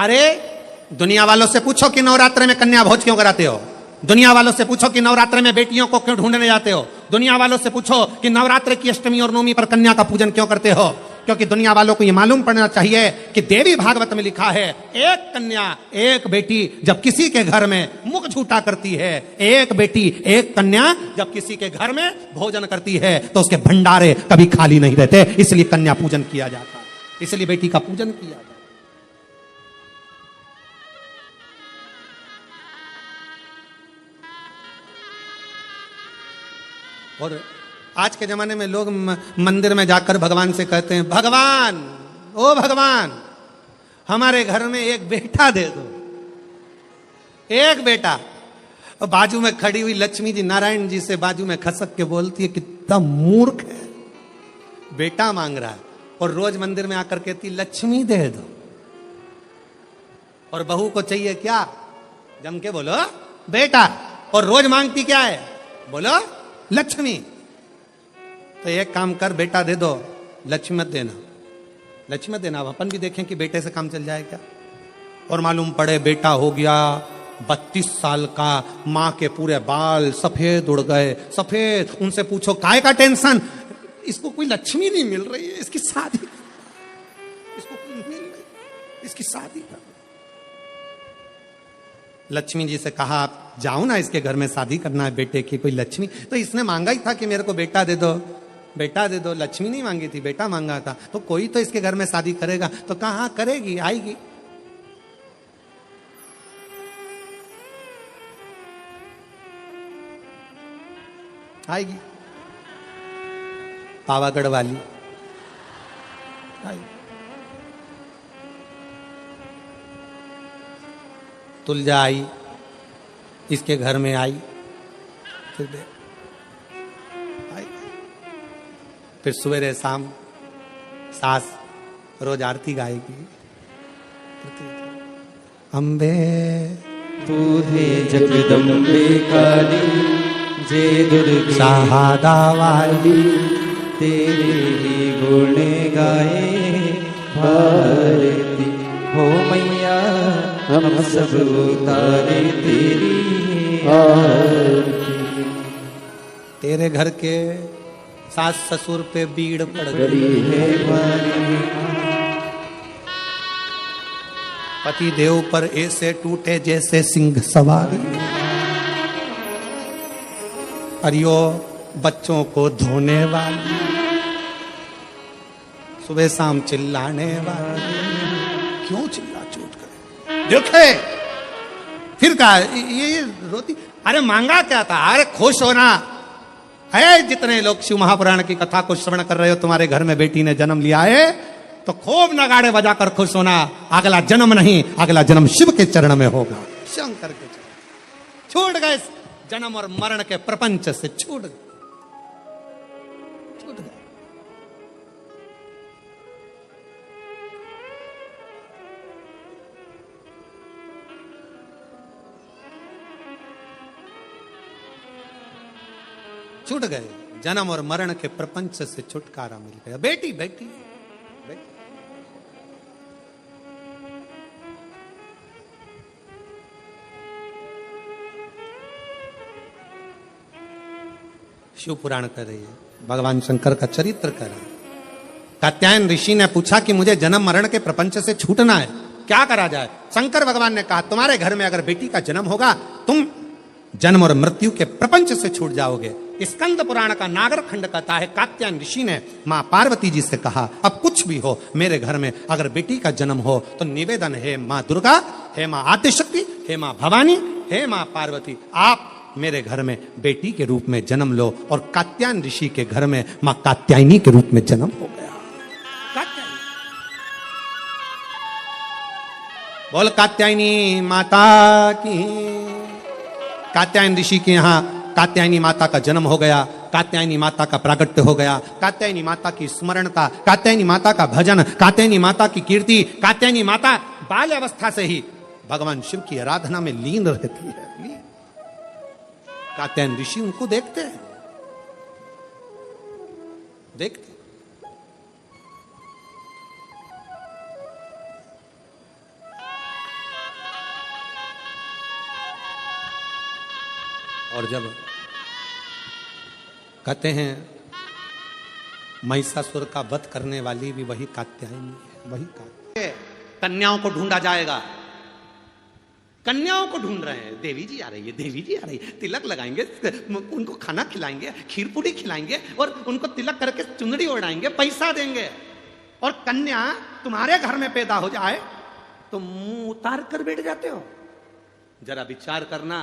अरे दुनिया वालों से पूछो कि नवरात्र में कन्या भोज क्यों कराते हो। दुनिया वालों से पूछो कि नवरात्र में बेटियों को क्यों ढूंढने जाते हो। दुनिया वालों से पूछो कि नवरात्र की अष्टमी और नवमी पर कन्या का पूजन क्यों करते हो। क्योंकि दुनिया वालों को यह मालूम पड़ना चाहिए कि देवी भागवत में लिखा है, एक कन्या एक बेटी जब किसी के घर में मुख झूठा करती है, एक बेटी एक कन्या जब किसी के घर में भोजन करती है तो उसके भंडारे कभी खाली नहीं रहते। इसलिए कन्या पूजन किया जाता है, इसलिए बेटी का पूजन किया जाता है। और आज के जमाने में लोग मंदिर में जाकर भगवान से कहते हैं, भगवान ओ भगवान हमारे घर में एक बेटा दे दो, एक बेटा। और बाजू में खड़ी हुई लक्ष्मी जी नारायण जी से बाजू में खसक के बोलती है, कितना मूर्ख है, बेटा मांग रहा है। और रोज मंदिर में आकर कहती लक्ष्मी दे दो। और बहू को चाहिए क्या, जम के बोलो बेटा। और रोज मांगती क्या है, बोलो लक्ष्मी। तो एक काम कर, बेटा दे दो, लक्ष्मी मत देना, लक्ष्मी मत देना। अब अपन भी देखें कि बेटे से काम चल जाए क्या। और मालूम पड़े बेटा हो गया 32 साल का, मां के पूरे बाल सफेद उड़ गए, सफेद। उनसे पूछो काय का टेंशन, इसको कोई लक्ष्मी नहीं मिल रही है, इसकी शादी, इसको कोई मिल रही, इसकी शादी कर। लक्ष्मी जी से कहा, आप जाओ ना, इसके घर में शादी करना है बेटे की, कोई लक्ष्मी। तो इसने मांगा ही था कि मेरे को बेटा दे दो, बेटा दे दो। लक्ष्मी नहीं मांगी थी, बेटा मांगा था। तो कोई तो इसके घर में शादी करेगा। तो कहां करेगी, आएगी। आएगी पावागढ़ वाली आएगी। तुलजा आई, इसके घर में आई, फिर सवेरे शाम सास रोज आरती गाएगी। अम्बे तू है जगदम्बे काली, जय दुर्गे सहादा वाली, तेरे ही गुण गाए भारती। हो मैया हम सब उतारे तेरी आरती। तेरे घर के सास ससुर पे बीड़ पड़ गई है भारी, पति देव पर ऐसे टूटे जैसे सिंह सवारी। अरियो बच्चों को धोने वाली, सुबह शाम चिल्लाने वाली, क्यों चिल्ला चूट करे। देखे फिर कहा ये रोती, अरे मांगा क्या था, अरे खुश होना है। जितने लोग शिव महापुराण की कथा को श्रवण कर रहे हो, तुम्हारे घर में बेटी ने जन्म लिया है तो खूब नगाड़े बजाकर खुश होना। अगला जन्म नहीं, अगला जन्म शिव के चरण में होगा, शंकर के चरण। छूट गए जन्म और मरण के प्रपंच से, छूट गए। छूट गए जन्म और मरण के प्रपंच से छुटकारा मिल गया। बेटी बेटी बेटी। शिव पुराण कर रही है, भगवान शंकर का चरित्र कर रहे हैं। कात्यायन ऋषि ने पूछा कि मुझे जन्म मरण के प्रपंच से छूटना है, क्या करा जाए। शंकर भगवान ने कहा, तुम्हारे घर में अगर बेटी का जन्म होगा, तुम जन्म और मृत्यु के प्रपंच से छूट जाओगे। स्कंद पुराण का नागर खंड कहता है, कात्यायन ऋषि ने मां पार्वती जी से कहा, अब कुछ भी हो, मेरे घर में अगर बेटी का जन्म हो तो निवेदन है मां दुर्गा, हे मां आद्यशक्ति, हे मां भवानी, हे मां पार्वती, आप मेरे घर में बेटी के रूप में जन्म लो। और कात्यायन ऋषि के घर में मां कात्यायनी के रूप में जन्म हो गया। कात्यायनी, बोल कात्यायनी माता की। कात्यायन ऋषि के यहां कात्यायनी माता का जन्म हो गया, कात्यायनी माता का प्रागट्य हो गया, कात्यायनी माता की स्मरणता, कात्यायनी माता का भजन, कात्यायनी माता की कीर्ति। कात्यायनी माता बाल्य अवस्था से ही भगवान शिव की आराधना में लीन रहती है। कात्यायन ऋषि उनको देखते हैं, देखते। और जब कहते हैं महिषासुर का वध करने वाली भी वही कात्यायनी है, वही कन्याओं को ढूंढा जाएगा। कन्याओं को ढूंढ रहे हैं, देवी जी आ रही है, देवी जी आ रही है, तिलक लगाएंगे, उनको खाना खिलाएंगे, खीर पूरी खिलाएंगे और उनको तिलक करके चुनरी ओढ़ाएंगे, पैसा देंगे। और कन्या तुम्हारे घर में पैदा हो जाए तो मुंह उतार कर बैठ जाते हो। जरा विचार करना,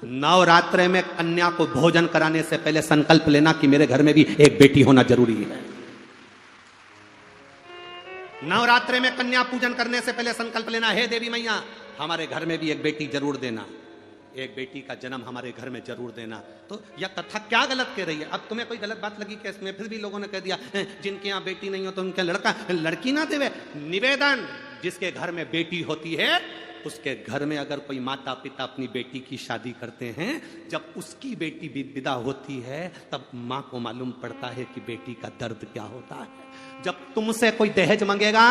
नवरात्रे में कन्या को भोजन कराने से पहले संकल्प लेना कि मेरे घर में भी एक बेटी होना जरूरी है। नवरात्रे में कन्या पूजन करने से पहले संकल्प लेना, हे देवी मैया हमारे घर में भी एक बेटी जरूर देना, एक बेटी का जन्म हमारे घर में जरूर देना। तो यह कथा क्या गलत कह रही है? अब तुम्हें कोई गलत बात लगी क्या इसमें? फिर भी लोगों ने कह दिया जिनके यहाँ बेटी नहीं हो तो उनके लड़की ना देवे। निवेदन, जिसके घर में बेटी होती है उसके घर में अगर कोई माता पिता अपनी बेटी की शादी करते हैं, जब उसकी बेटी विदा होती है तब माँ को मालूम पड़ता है कि बेटी का दर्द क्या होता है। जब तुमसे कोई दहेज मांगेगा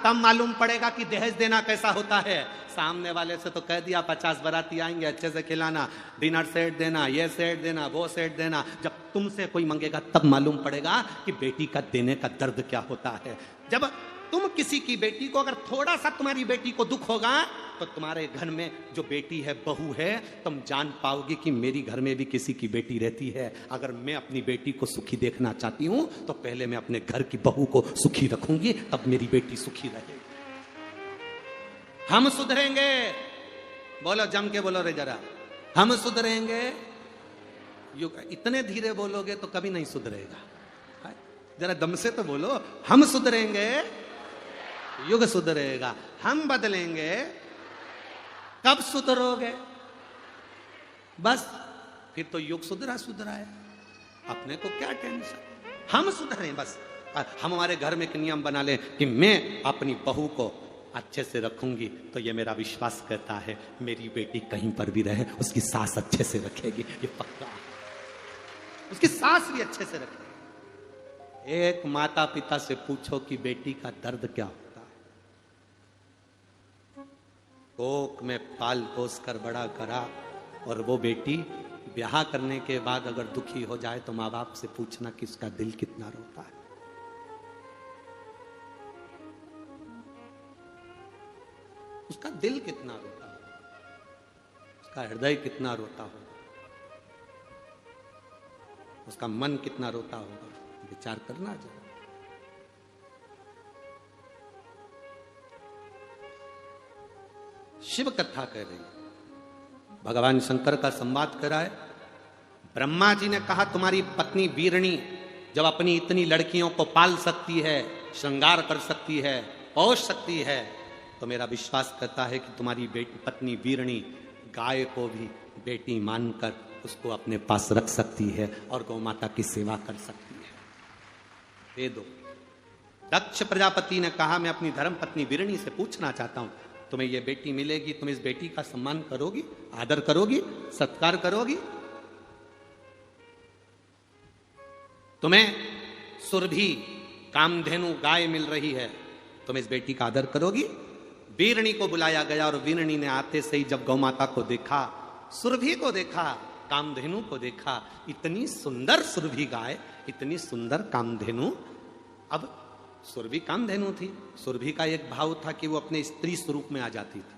तब मालूम पड़ेगा कि दहेज देना कैसा होता है। सामने वाले से तो कह दिया 50 बाराती आएंगे, अच्छे से खिलाना, डिनर सेट देना, ये सेट देना, वो सेट देना। जब तुमसे कोई मांगेगा तब मालूम पड़ेगा कि बेटी का देने का दर्द क्या होता है। जब तुम किसी की बेटी को, अगर थोड़ा सा तुम्हारी बेटी को दुख होगा तो तुम्हारे घर में जो बेटी है, बहू है, तुम जान पाओगे कि मेरी घर में भी किसी की बेटी रहती है। अगर मैं अपनी बेटी को सुखी देखना चाहती हूं तो पहले मैं अपने घर की बहू को सुखी रखूंगी, तब मेरी बेटी सुखी रहेगी। हम सुधरेंगे, बोलो जम के बोलो रे जरा, हम सुधरेंगे। इतने धीरे बोलोगे तो कभी नहीं सुधरेगा, जरा दम से तो बोलो, हम सुधरेंगे युग सुधरेगा। हम बदलेंगे कब सुधरोगे? बस फिर तो युग सुधरा है, अपने को क्या टेंशन। हम सुधरें बस। हम हमारे घर में एक नियम बना लें कि मैं अपनी बहू को अच्छे से रखूंगी, तो ये मेरा विश्वास कहता है मेरी बेटी कहीं पर भी रहे उसकी सास अच्छे से रखेगी, ये पक्का। उसकी सास भी अच्छे से रखेगी। एक माता पिता से पूछो कि बेटी का दर्द क्या होता है। कोख में पाल पोस कर बड़ा करा, और वो बेटी ब्याह करने के बाद अगर दुखी हो जाए तो माँ बाप से पूछना कि उसका दिल कितना रोता है। उसका दिल कितना रोता है, उसका हृदय कितना रोता होगा, उसका मन कितना रोता होगा, विचार करना जरा। शिव कथा कह रही है, भगवान शंकर का संवाद करा है। ब्रह्मा जी ने कहा तुम्हारी पत्नी वीरणी जब अपनी इतनी लड़कियों को पाल सकती है, श्रृंगार कर सकती है, पोष सकती है, तो मेरा विश्वास करता है कि तुम्हारी पत्नी वीरणी गाय को भी बेटी मानकर उसको अपने पास रख सकती है और गौ माता की सेवा कर सकती है। दे दो। दक्ष प्रजापति ने कहा मैं अपनी धर्म पत्नी वीरणी से पूछना चाहता हूं, तुम्हें ये बेटी मिलेगी, तुम इस बेटी का सम्मान करोगी, आदर करोगी, सत्कार करोगी? तुम्हें सुरभि कामधेनु गाय मिल रही है, तुम इस बेटी का आदर करोगी? वीरणी को बुलाया गया और वीरणी ने आते से ही जब गौ माता को देखा, सुरभि को देखा, कामधेनु को देखा, इतनी सुंदर सुरभि गाय, इतनी सुंदर कामधेनु। अब सुरभि कामधेनु थी, सुरभि का एक भाव था कि वो अपने स्त्री स्वरूप में आ जाती थी।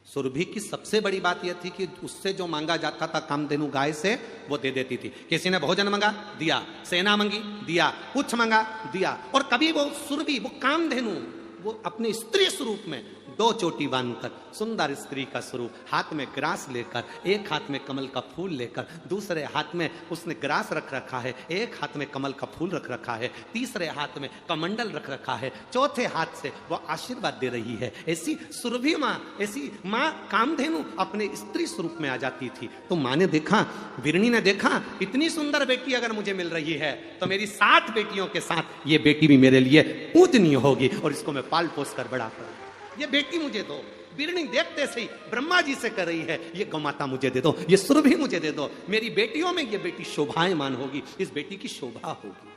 सुरभि की सबसे बड़ी बात यह थी कि उससे जो मांगा जाता था कामधेनु गाय से, वो दे देती थी। किसी ने भोजन मांगा, दिया, सेना मांगी, दिया, कुछ मांगा, दिया। और कभी वो सुरभि, वो कामधेनु, वो अपने स्त्री स्वरूप में दो चोटी बांधकर, सुंदर स्त्री का स्वरूप, हाथ में ग्रास लेकर, एक हाथ में कमल का फूल लेकर, दूसरे हाथ में उसने ग्रास रख रखा है, एक हाथ में कमल का फूल रख रखा है, तीसरे हाथ में कमंडल रख रखा है, चौथे हाथ से वो आशीर्वाद दे रही है। ऐसी सुरभि माँ, ऐसी माँ कामधेनु अपने स्त्री स्वरूप में आ जाती थी। तो माँ ने देखा, वीरणी ने देखा, इतनी सुंदर बेटी अगर मुझे मिल रही है तो मेरी 7 बेटियों के साथ ये बेटी भी मेरे लिए पूजनीय होगी और इसको मैं पाल पोस कर बड़ा करूं। ये बेटी मुझे दो। वीरणी देखते से ही ब्रह्मा जी से कर रही है, ये गौ माता मुझे दे दो, ये सुरभि मुझे दे दो, मेरी बेटियों में ये बेटी शोभायमान होगी, इस बेटी की शोभा होगी।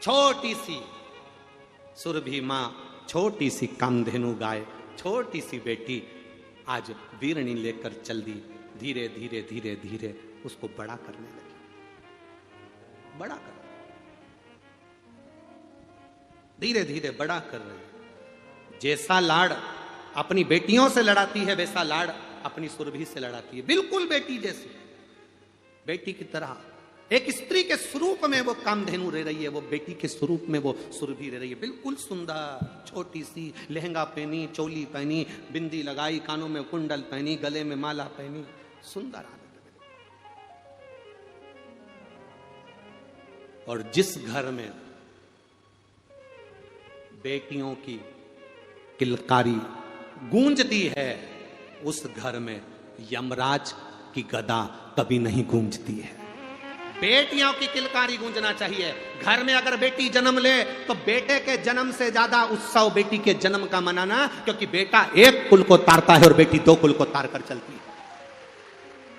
छोटी सी सुरभि माँ, छोटी सी कामधेनु गाय, छोटी सी बेटी आज वीरणी लेकर चल दी धीरे धीरे धीरे धीरे उसको बड़ा करने लगी, बड़ा कर, धीरे धीरे बड़ा कर रही। जैसा लाड़ अपनी बेटियों से लड़ाती है वैसा लाड़ अपनी सुरभि से लड़ाती है, बिल्कुल बेटी जैसी, बेटी की तरह। एक स्त्री के स्वरूप में वो कामधेनु रह रही है, वो बेटी के स्वरूप में वो सुरभि रह रही है, बिल्कुल सुंदर, छोटी सी, लहंगा पहनी, चोली पहनी, बिंदी लगाई, कानों में कुंडल पहनी, गले में माला पहनी, सुंदर आदत। और जिस घर में बेटियों की किलकारी गूंजती है उस घर में यमराज की गदा कभी नहीं गूंजती है। बेटियों की किलकारी गूंजना चाहिए। घर में अगर बेटी जन्म ले तो बेटे के जन्म से ज्यादा उत्सव बेटी के जन्म का मनाना, क्योंकि बेटा एक कुल को तारता है और बेटी दो कुल को तार कर चलती है।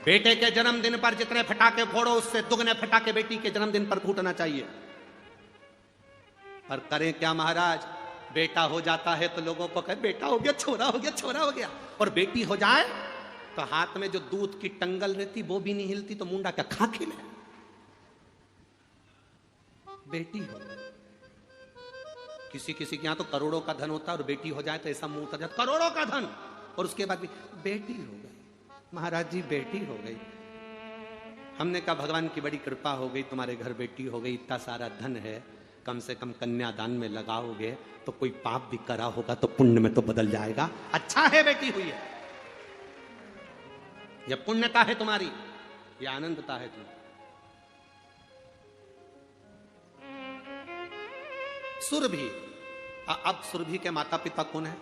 बेटे के जन्मदिन पर जितने फटाके फोड़ो उससे दुगने फटाके बेटी के जन्मदिन पर फूटना चाहिए। पर करें क्या महाराज, बेटा हो जाता है तो लोगों को कहे बेटा हो गया, छोरा हो गया, छोरा हो गया, और बेटी हो जाए तो हाथ में जो दूध की टंगल रहती वो भी नहीं हिलती, तो मुंडा क्या खा खिले। बेटी हो, किसी किसी के यहां तो करोड़ों का धन होता है और बेटी हो जाए तो ऐसा मुंह उतर जाता, करोड़ों का धन, और उसके बाद भी बेटी हो गई। महाराज जी बेटी हो गई। हमने कहा भगवान की बड़ी कृपा हो गई, तुम्हारे घर बेटी हो गई, इतना सारा धन है, कम से कम कन्यादान में लगाओगे तो कोई पाप भी करा होगा तो पुण्य में तो बदल जाएगा। अच्छा है बेटी हुई है, यह पुण्यता है तुम्हारी, यह आनंदता है तुम्हारी। सुरभि, अब सुरभि के माता पिता कौन है?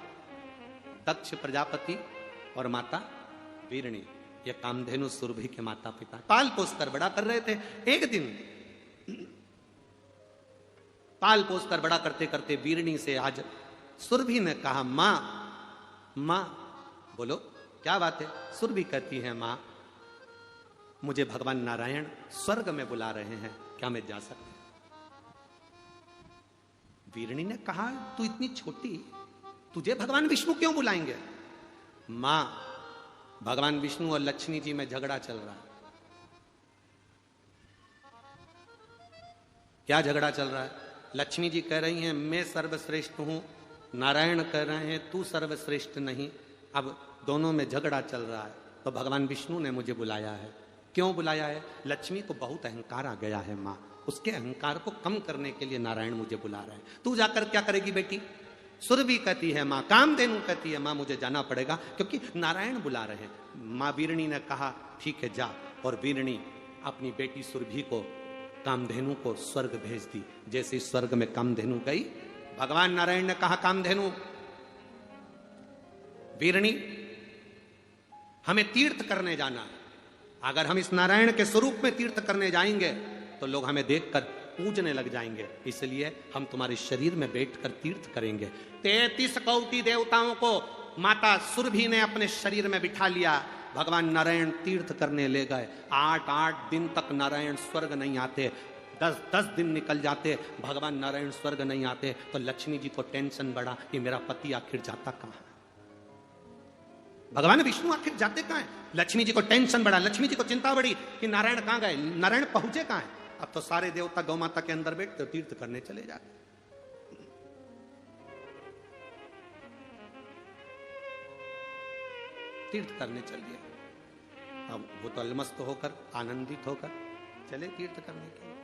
दक्ष प्रजापति और माता वीरणी, ये कामधेनु सुरभि के माता पिता। पाल पोस कर बड़ा कर रहे थे। एक दिन पाल पोस कर बड़ा करते करते वीरणी से आज सुरभि ने कहा, मां मां, बोलो क्या बात है? सुरभि कहती है, मां मुझे भगवान नारायण स्वर्ग में बुला रहे हैं, क्या मैं जा सकती? वीरणी ने कहा, तू इतनी छोटी, तुझे भगवान विष्णु क्यों बुलाएंगे? मां, भगवान विष्णु और लक्ष्मी जी में झगड़ा चल रहा है। क्या झगड़ा चल रहा है? लक्ष्मी जी कह रही हैं मैं सर्वश्रेष्ठ हूं, नारायण कह रहे हैं तू सर्वश्रेष्ठ नहीं। अब दोनों में झगड़ा चल रहा है, तो भगवान विष्णु ने मुझे बुलाया है। क्यों बुलाया है? लक्ष्मी को बहुत अहंकार आ गया है मां, उसके अहंकार को कम करने के लिए नारायण मुझे बुला रहे हैं। तू जाकर क्या करेगी बेटी? सुरभि कहती है मां, कामधेनु कहती है मां मुझे जाना पड़ेगा क्योंकि नारायण बुला रहे हैं। मां वीरणी ने कहा ठीक है जा, और वीरणी अपनी बेटी सुरभि को, कामधेनु को स्वर्ग भेज दी। जैसे स्वर्ग में कामधेनु गई, भगवान नारायण ने कहा कामधेनु, वीरणी हमें तीर्थ करने जाना है, अगर हम इस नारायण के स्वरूप में तीर्थ करने जाएंगे तो लोग हमें देखकर पूजने लग जाएंगे, इसलिए हम तुम्हारे शरीर में बैठकर तीर्थ करेंगे। 33 कोटि देवताओं को माता सुरभि ने अपने शरीर में बिठा लिया, भगवान नारायण तीर्थ करने ले गए। 8 दिन तक नारायण स्वर्ग नहीं आते, 10 दिन निकल जाते, भगवान नारायण स्वर्ग नहीं आते, तो लक्ष्मी जी को टेंशन बढ़ा कि मेरा पति आखिर जाता कहां है, भगवान विष्णु आखिर जाते कहां है। लक्ष्मी जी को टेंशन बढ़ा, लक्ष्मी जी को चिंता बढ़ी कि नारायण कहां गए, नारायण पहुंचे कहां है। अब तो सारे देवता गौ माता के अंदर बैठते तीर्थ करने चले जाते। तीर्थ करने चल गया। अब वो तो अलमस्त होकर, आनंदित होकर चले तीर्थ करने के लिए।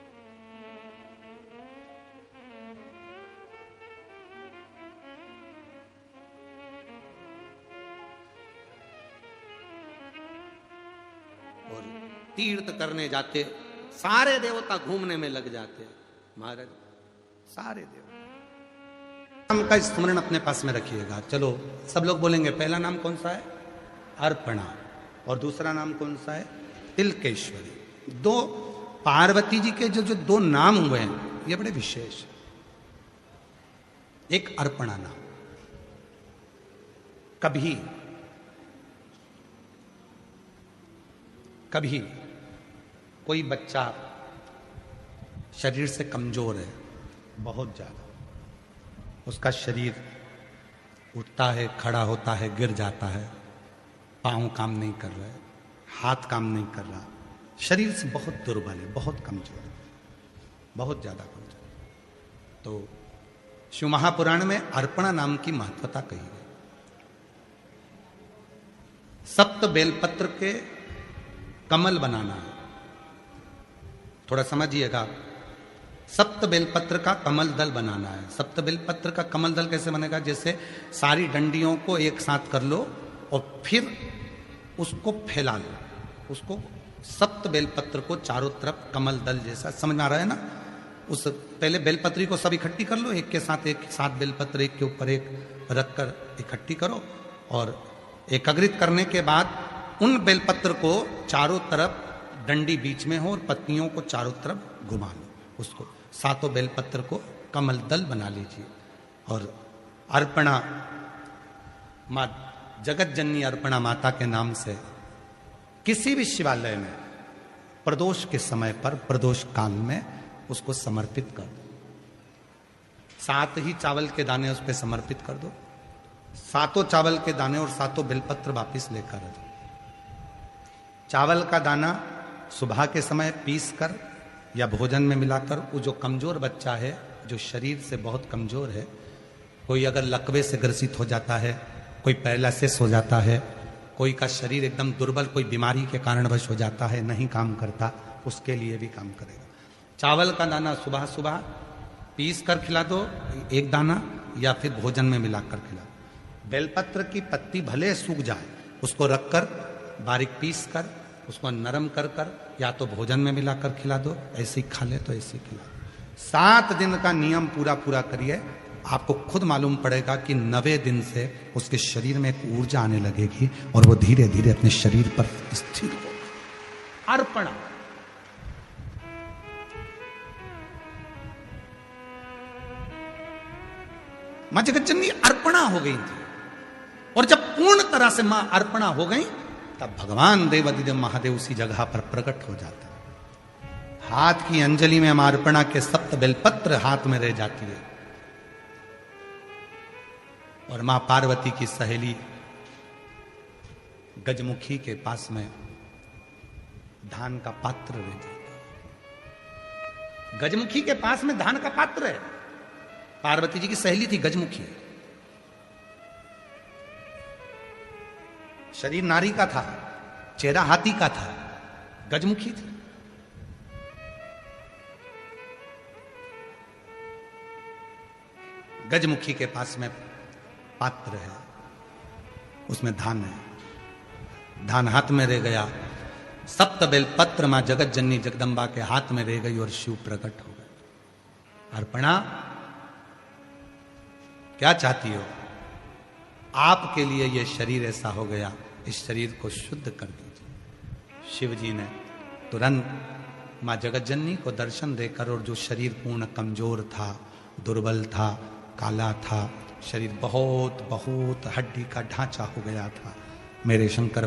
और तीर्थ करने जाते सारे देवता घूमने में लग जाते। महाराज सारे देवता, नाम का स्मरण अपने पास में रखिएगा। चलो सब लोग बोलेंगे, पहला नाम कौन सा है? अर्पणा, और दूसरा नाम कौन सा है? तिलकेश्वरी। दो पार्वती जी के जो 2 नाम हुए हैं ये बड़े विशेष हैं। एक अर्पणा नाम, कभी कभी कोई बच्चा शरीर से कमजोर है बहुत ज्यादा, उसका शरीर उठता है, खड़ा होता है, गिर जाता है, पांव काम नहीं कर रहे, हाथ काम नहीं कर रहा, शरीर से बहुत दुर्बल है, बहुत कमजोर है, बहुत ज्यादा कमजोर। तो शिव महापुराण में अर्पणा नाम की महत्वता कही गई। सप्त बेलपत्र के कमल बनाना है, थोड़ा समझिएगा। सप्त बेलपत्र का कमल दल बनाना है। सप्त बेलपत्र का कमल दल कैसे बनेगा? जैसे सारी डंडियों को एक साथ कर लो और फिर उसको फैला लो, उसको सप्त बेलपत्र को चारों तरफ कमल दल जैसा, समझ में आ रहा है ना? उस पहले बेलपत्री को सब इकट्ठी कर लो, एक के साथ एक, 7 बेलपत्र एक के ऊपर एक रखकर इकट्ठी करो, और एकाग्रित करने के बाद उन बेलपत्र को चारों तरफ, डंडी बीच में हो और पत्तियों को चारों तरफ घुमा लो, उसको 7 बेलपत्र को कमल दल बना लीजिए। और अर्पणा माँ जगत जननी अर्पणा माता के नाम से किसी भी शिवालय में प्रदोष के समय पर, प्रदोष काल में उसको समर्पित कर दो। 7 ही चावल के दाने उस पर समर्पित कर दो, 7 चावल के दाने और 7 बेलपत्र वापिस लेकर दो। चावल का दाना सुबह के समय पीस कर या भोजन में मिलाकर, वो जो कमजोर बच्चा है, जो शरीर से बहुत कमजोर है, कोई अगर लकवे से ग्रसित हो जाता है, कोई पैरालिसिस हो जाता है, कोई का शरीर एकदम दुर्बल, कोई बीमारी के कारणवश हो जाता है, नहीं काम करता, उसके लिए भी काम करेगा। चावल का दाना सुबह सुबह पीस कर खिला दो, एक दाना, या फिर भोजन में मिलाकर खिला दो। बेलपत्र की पत्ती भले सूख जाए, उसको रखकर बारीक पीस कर उसको नरम कर कर या तो भोजन में मिलाकर खिला दो, ऐसे ही खा ले तो ऐसे ही खिला दो। 7 दिन का नियम पूरा पूरा करिए, आपको खुद मालूम पड़ेगा कि 9वें दिन से उसके शरीर में एक ऊर्जा आने लगेगी और वो धीरे धीरे अपने शरीर पर स्थिर होगा। अर्पणा, मां जगत जननी अर्पणा हो गई थी, और जब पूर्ण तरह से मां अर्पणा हो गई तब भगवान देवादिदेव महादेव उसी जगह पर प्रकट हो जाता है। हाथ की अंजलि में मां अर्पणा के 7 बेलपत्र हाथ में रह जाती है, और मां पार्वती की सहेली गजमुखी के पास में धान का पात्र रह जाता है। गजमुखी के पास में धान का पात्र है। पार्वती जी की सहेली थी गजमुखी, शरीर नारी का था, चेहरा हाथी का था, गजमुखी थी। गजमुखी के पास में पात्र है, उसमें धान है, धान हाथ में रह गया। 7 बेलपत्र मां जगत जननी जगदम्बा के हाथ में रह गई और शिव प्रकट हो गए। अर्पणा, क्या चाहती हो? आपके लिए यह शरीर ऐसा हो गया, इस शरीर को शुद्ध कर दीजिए। शिव जी ने तुरंत मां जगत जननी को दर्शन देकर, और जो शरीर पूर्ण कमजोर था, दुर्बल था, काला था, शरीर बहुत बहुत हड्डी का ढांचा हो गया था, मेरे शंकर